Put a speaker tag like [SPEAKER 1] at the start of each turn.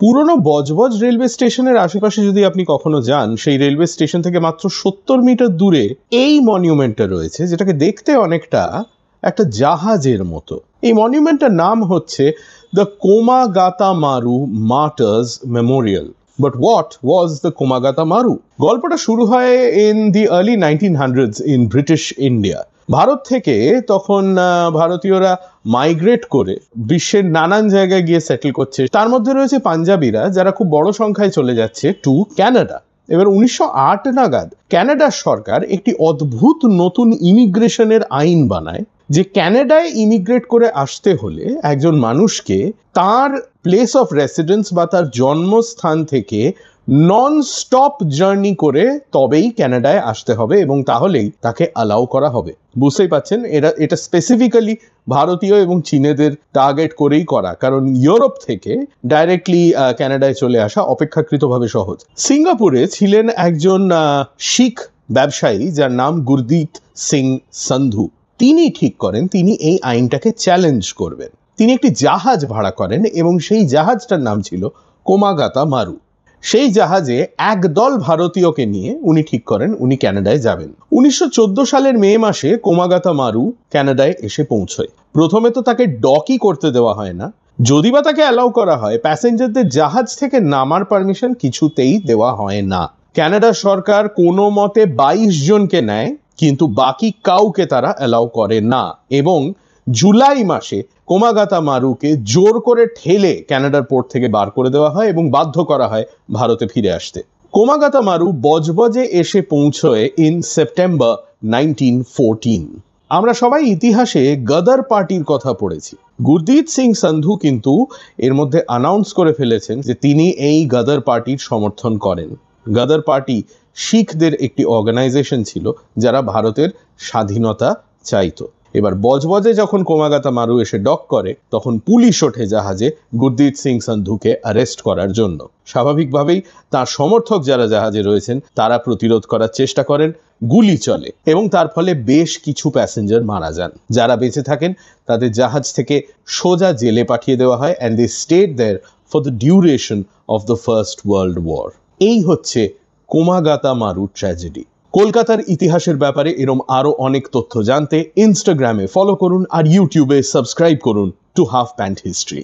[SPEAKER 1] পুরনো বজবজ রেলওয়ে স্টেশনের আশেপাশে যদি আপনি কখনো যান, সেই রেলওয়ে স্টেশন থেকে মাত্র 70 মিটার দূরে এই মনিউমেন্টটা রয়েছে, যেটাকে দেখতে অনেকটা একটা জাহাজের মতো। এই মনিউমেন্টটার নাম হচ্ছে the Komagata Maru martyrs memorial. But what was the Komagata Maru? গল্পটা শুরু হয় in the early 1900s in British India. Bharat থেকে তখন ভারতীয়রা মাইগ্রেট করে বিশ্বের নানান জায়গায় গিয়ে সেটেল করছে। তার মধ্যে রয়েছে পাঞ্জাবিরা, যারা খুব বড় সংখ্যায় চলে যাচ্ছে টু ক্যানাডা। এবার 1908 নাগাদ ক্যানাডার সরকার একটি অদ্ভুত নতুন ইমিগ্রেশনের আইন বানায়, যে ক্যানাডায় ইমিগ্রেট করে আসতে হলে একজন মানুষকে তার প্লেস অফ রেসিডেন্স বা তার জন্মস্থান থেকে নন স্টপ জার্নি করে তবেই ক্যানাডায় আসতে হবে, এবং তাহলেই তাকে অ্যালাউ করা হবে। বুঝতেই পাচ্ছেন, এটা স্পেসিফিক্যালি ভারতীয় এবং চীনেদের টার্গেট করেই করা, কারণ ইউরোপ থেকে ডাইরেক্টলি ক্যানাডায় চলে আসা অপেক্ষাকৃতভাবে সহজ। সিঙ্গাপুরে ছিলেন একজন শিখ ব্যবসায়ী যার নাম গুরদীপ সিং সান্ধু। তিনি ঠিক করেন তিনি এই আইনটাকে চ্যালেঞ্জ করবেন। তিনি একটি জাহাজ ভাড়া করেন এবং সেই জাহাজটার নাম ছিল কোমাগাতামারু। সেই জাহাজে একদল ভারতীয়কে নিয়ে উনি ঠিক করেন উনি ক্যানাডায় যাবেন। 1914 সালের মে মাসে কোমাগাতামারু ক্যানাডায় এসে পৌঁছয়। প্রথমে তো তাকে ডকই করতে দেওয়া হয় না, যদি বা তাকে অ্যালাউ করা হয়, প্যাসেঞ্জারদের জাহাজ থেকে নামার পারমিশন কিছুতেই দেওয়া হয় না। ক্যানাডা সরকার কোনো মতে 22 জনকে নেয়, কিন্তু বাকি কাউকে তারা অ্যালাউ করে না, এবং জুলাই মাসে কোমাগাতামারুকে জোর করে ঠেলে ক্যানাডার পোর্ট থেকে বার করে দেওয়া হয় এবং বাধ্য করা হয় ভারতে ফিরে আসতে। কোমাগাতামারু বজবজে এসে পৌঁছয় ইন সেপ্টেম্বর 1914। আমরা সবাই ইতিহাসে গদর পার্টির কথা পড়েছি। গুরদীপ সিং সান্ধু কিন্তু এর মধ্যে অ্যানাউন্স করে ফেলেছেন যে তিনি এই গদর পার্টির সমর্থন করেন। গদর পার্টি শিখদের একটি অর্গানাইজেশন ছিল যারা ভারতের স্বাধীনতা চাইতো। এবার বজবজে যখন কোমাগাতামারু এসে ডক করে, তখন পুলিশ ওঠে জাহাজে গুরদীপ সিং সান্ধুকে অ্যারেস্ট করার জন্য। স্বাভাবিকভাবেই তার সমর্থক যারা জাহাজে রয়েছেন তারা প্রতিরোধ করার চেষ্টা করেন, গুলি চলে এবং তার ফলে বেশ কিছু প্যাসেঞ্জার মারা যান। যারা বেঁচে থাকেন তাদের জাহাজ থেকে সোজা জেলে পাঠিয়ে দেওয়া হয়, and they stayed there for the duration of the first world war. এই হচ্ছে কোমাগাতামারু ট্র্যাজেডি। কলকাতার ইতিহাসের ব্যাপারে এরম আরো অনেক তথ্য জানতে ইনস্টাগ্রামে ফলো করুন আর ইউটিউবে সাবস্ক্রাইব করুন টু হাফ প্যান্ট হিস্ট্রি।